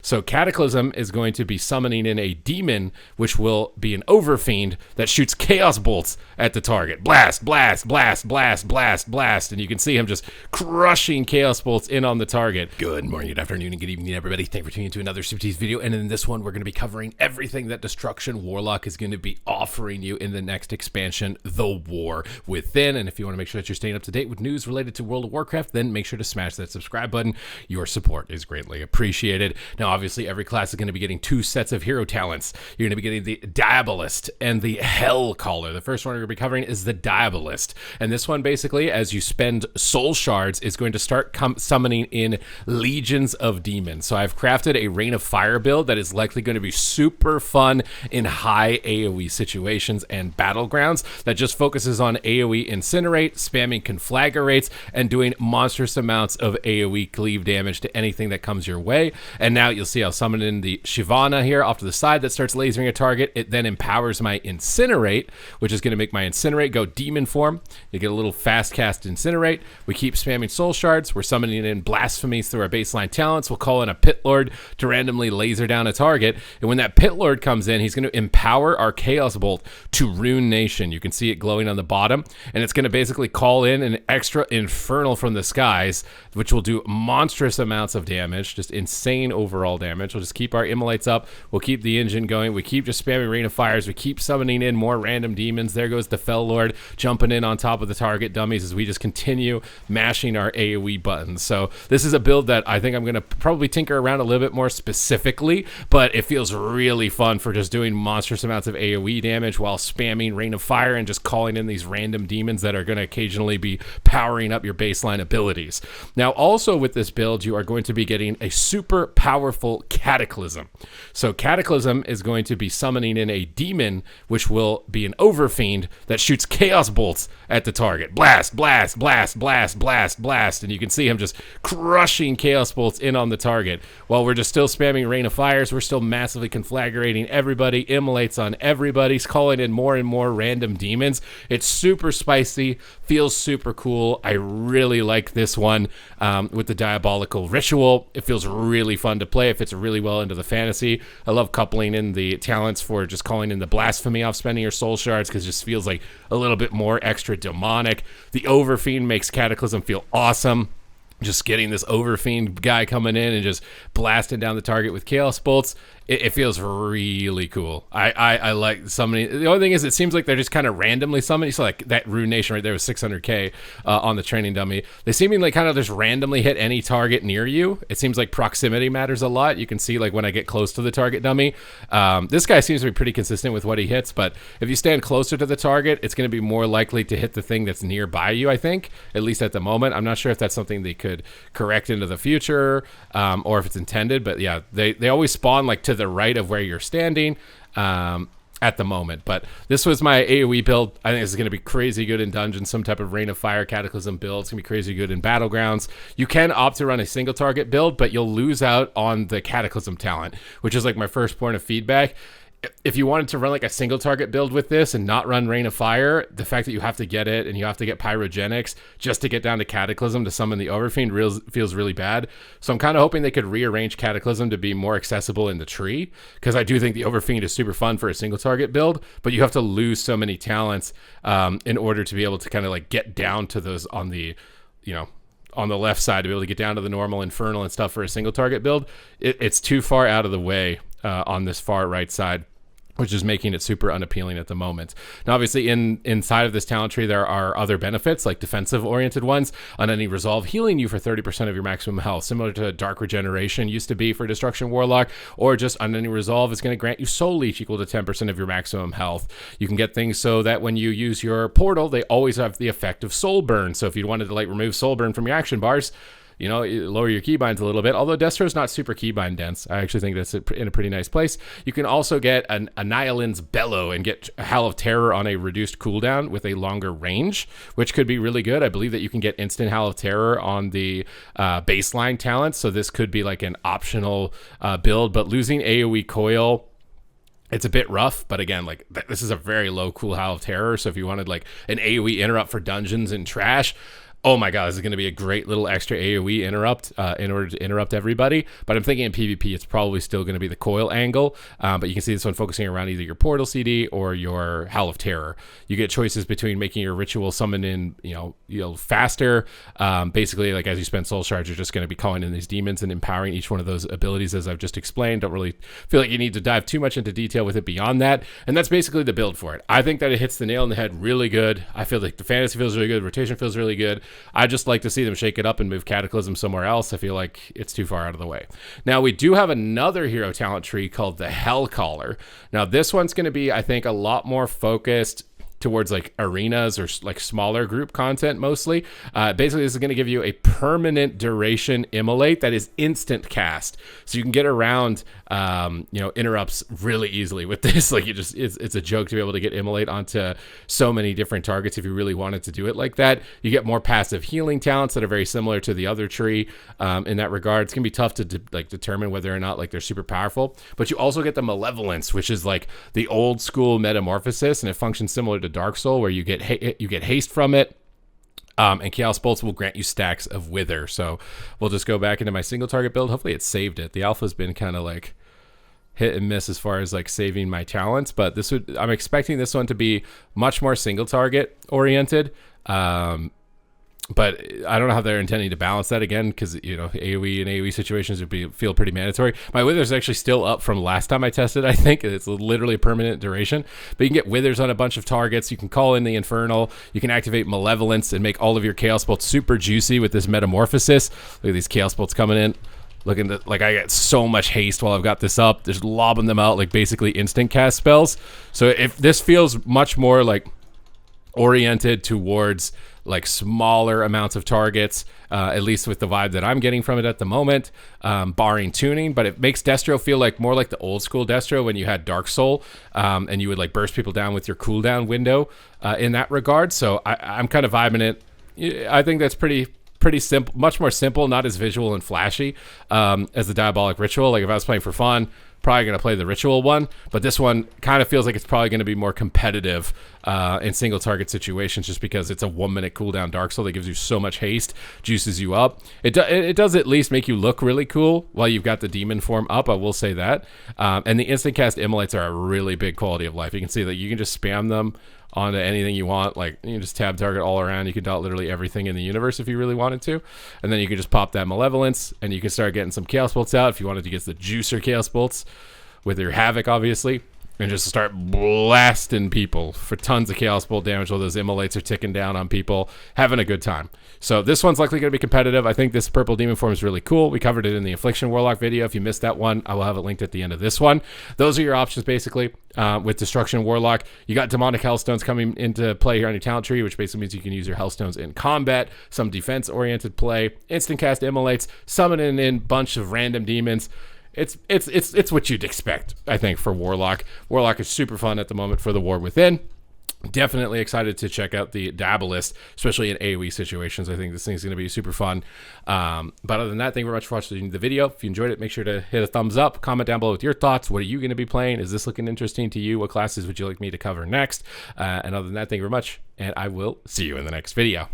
So Cataclysm is going to be summoning in a demon, which will be an overfiend that shoots chaos bolts at the target. Blast, blast, blast, blast, blast, blast. And you can see him just crushing chaos bolts in on the target. Good morning, good afternoon, and good evening, everybody. Thank you for tuning into another Super Tease video. And in this one, we're going to be covering everything that Destruction Warlock is going to be offering you in the next expansion, The War Within. And if you want to make sure that you're staying up to date with news related to World of Warcraft, then make sure to smash that subscribe button. Your support is greatly appreciated. Now, obviously, every class is going to be getting 2 sets of hero talents. You're going to be getting the Diabolist and the Hellcaller. The first one we're going to be covering is the Diabolist. And this one, basically, as you spend soul shards, is going to start summoning in legions of demons. So I've crafted a Rain of Fire build that is likely going to be super fun in high AoE situations and battlegrounds that just focuses on AoE Incinerate, spamming Conflagrates, and doing monstrous amounts of AoE cleave damage to anything that comes your way. And now you'll see I'll summon in the Shivana here off to the side that starts lasering a target. It then empowers my Incinerate, which is going to make my Incinerate go demon form. You get a little fast cast Incinerate. We keep spamming soul shards. We're summoning in Blasphemies through our baseline talents. We'll call in a Pit Lord to randomly laser down a target. And when that Pit Lord comes in, he's going to empower our Chaos Bolt to Rune Nation. You can see it glowing on the bottom. And it's going to basically call in an extra Infernal from the skies, which will do monstrous amounts of damage, just insane overall damage. We'll just keep our Immolates up. We'll keep the engine going. We keep just spamming Rain of Fires. We keep summoning in more random demons. There goes the Fell Lord jumping in on top of the target dummies as we just continue mashing our AoE buttons. So this is a build that I think I'm going to probably tinker around a little bit more specifically, but it feels really fun for just doing monstrous amounts of AoE damage while spamming Rain of Fire and just calling in these random demons that are going to occasionally be powering up your baseline abilities. Now, also with this build, you are going to be getting a super powerful Cataclysm. So Cataclysm is going to be summoning in a demon, which will be an overfiend that shoots chaos bolts at the target. Blast, blast, blast, blast, blast, blast. And you can see him just crushing chaos bolts in on the target. While we're just still spamming Rain of Fires, we're still massively conflagrating everybody, Immolates on everybody, calling in more and more random demons. It's super spicy, feels super cool. I really like this one with the Diabolical Ritual. It feels really fun to play. It fits really well into the fantasy. I love coupling in the talents for just calling in the Blasphemy off spending your soul shards because it just feels like a little bit more extra demonic. The Overfiend makes Cataclysm feel awesome. Just getting this Overfiend guy coming in and just blasting down the target with Chaos Bolts, it feels really cool. I like summoning. The only thing is it seems like they're just kind of randomly summoning. So like that Rune Nation right there was 600k on the training dummy. They seemingly kind of just randomly hit any target near you. It seems like proximity matters a lot. You can see like when I get close to the target dummy, this guy seems to be pretty consistent with what he hits, but if you stand closer to the target, it's going to be more likely to hit the thing that's nearby you, I think, at least at the moment. I'm not sure if that's something they could correct into the future or if it's intended, but yeah, they always spawn like to the right of where you're standing at the moment. But this was my AoE build. I think this is going to be crazy good in dungeons, some type of Rain of Fire Cataclysm build. It's going to be crazy good in battlegrounds. You can opt to run a single target build, but you'll lose out on the Cataclysm talent, which is like my first point of feedback. If you wanted to run like a single target build with this and not run Rain of Fire, the fact that you have to get it and you have to get Pyrogenics just to get down to Cataclysm to summon the Overfiend feels really bad. So I'm kind of hoping they could rearrange Cataclysm to be more accessible in the tree, because I do think the Overfiend is super fun for a single target build, but you have to lose so many talents in order to be able to kind of like get down to those on the, on the left side to be able to get down to the normal Infernal and stuff for a single target build. It's too far out of the way on this far right side, which is making it super unappealing at the moment. Now, obviously, inside of this talent tree, there are other benefits, like defensive-oriented ones. On any resolve, healing you for 30% of your maximum health, similar to Dark Regeneration used to be for Destruction Warlock, or just on any resolve, it's going to grant you Soul Leech equal to 10% of your maximum health. You can get things so that when you use your portal, they always have the effect of Soul Burn. So if you wanted to like remove Soul Burn from your action bars, lower your keybinds a little bit, although Destro's not super keybind dense. I actually think that's in a pretty nice place. You can also get a Nihilin's Bellow and get a Howl of Terror on a reduced cooldown with a longer range, which could be really good. I believe that you can get instant Howl of Terror on the baseline talent, so this could be like an optional build, but losing AoE Coil, it's a bit rough, but again, like this is a very low cool Howl of Terror, so if you wanted like an AoE interrupt for dungeons and trash, oh my god, this is going to be a great little extra AoE interrupt in order to interrupt everybody. But I'm thinking in PvP, it's probably still going to be the coil angle. But you can see this one focusing around either your portal CD or your Howl of Terror. You get choices between making your ritual summon in, faster. Basically, like as you spend soul shards, you're just going to be calling in these demons and empowering each one of those abilities, as I've just explained. Don't really feel like you need to dive too much into detail with it beyond that. And that's basically the build for it. I think that it hits the nail on the head really good. I feel like the fantasy feels really good. Rotation feels really good. I just like to see them shake it up and move Cataclysm somewhere else. I feel like it's too far out of the way. Now, we do have another hero talent tree called the Hellcaller. Now, this one's going to be, I think, a lot more focused towards like arenas or like smaller group content mostly. Basically, this is going to give you a permanent duration immolate that is instant cast. So you can get around, interrupts really easily with this. Like it's a joke to be able to get immolate onto so many different targets if you really wanted to do it like that. You get more passive healing talents that are very similar to the other tree in that regard. It's going to be tough to determine whether or not like they're super powerful, but you also get the Malevolence, which is like the old school metamorphosis, and it functions similar to Dark Soul, where you get haste from it, and Chaos Bolts will grant you stacks of Wither. So we'll just go back into my single target build. Hopefully it saved it. The alpha's been kind of like hit and miss as far as like saving my talents, but I'm expecting this one to be much more single target oriented. But I don't know how they're intending to balance that again, because AoE and AoE situations would feel pretty mandatory. My Wither's actually still up from last time I tested. I think it's literally a permanent duration, but you can get Withers on a bunch of targets. You can call in the Infernal. You can activate Malevolence and make all of your Chaos Bolts super juicy with this Metamorphosis. Look at these Chaos Bolts coming in. Looking like I get so much haste while I've got this up. Just lobbing them out like basically instant cast spells. So if this feels much more like oriented towards like smaller amounts of targets, at least with the vibe that I'm getting from it at the moment, barring tuning. But it makes Destro feel like more like the old school Destro when you had Dark Soul, and you would like burst people down with your cooldown window in that regard. So I'm kind of vibing it. I think that's pretty simple, much more simple, not as visual and flashy as the Diabolic Ritual. Like if I was playing for fun, probably going to play the Ritual one, but this one kind of feels like it's probably going to be more competitive in single target situations, just because it's a 1 minute cooldown Dark Soul that gives you so much haste, juices you up. It does at least make you look really cool while you've got the demon form up, I will say that. And the instant cast immolates are a really big quality of life. You can see that you can just spam them onto anything you want. Like you can just tab target all around. You can dot literally everything in the universe if you really wanted to, and then you can just pop that Malevolence and you can start getting some Chaos Bolts out if you wanted to get the juicer Chaos Bolts with your Havoc, obviously, and just start blasting people for tons of Chaos Bolt damage while those immolates are ticking down on people, having a good time. So this one's likely going to be competitive. I think this purple demon form is really cool. We covered it in the Affliction Warlock video. If you missed that one, I will have it linked at the end of this one. Those are your options basically. With Destruction Warlock, you got Demonic Hellstones coming into play here on your talent tree, which basically means you can use your Hellstones in combat, some defense-oriented play, instant cast immolates, summoning in bunch of random demons. It's what you'd expect, I think, for Warlock. Warlock is super fun at the moment for the War Within. Definitely excited to check out the Diabolist, especially in AoE situations. I think this thing's going to be super fun. But other than that, thank you very much for watching the video. If you enjoyed it, make sure to hit a thumbs up. Comment down below with your thoughts. What are you going to be playing? Is this looking interesting to you? What classes would you like me to cover next? And other than that, thank you very much, and I will see you in the next video.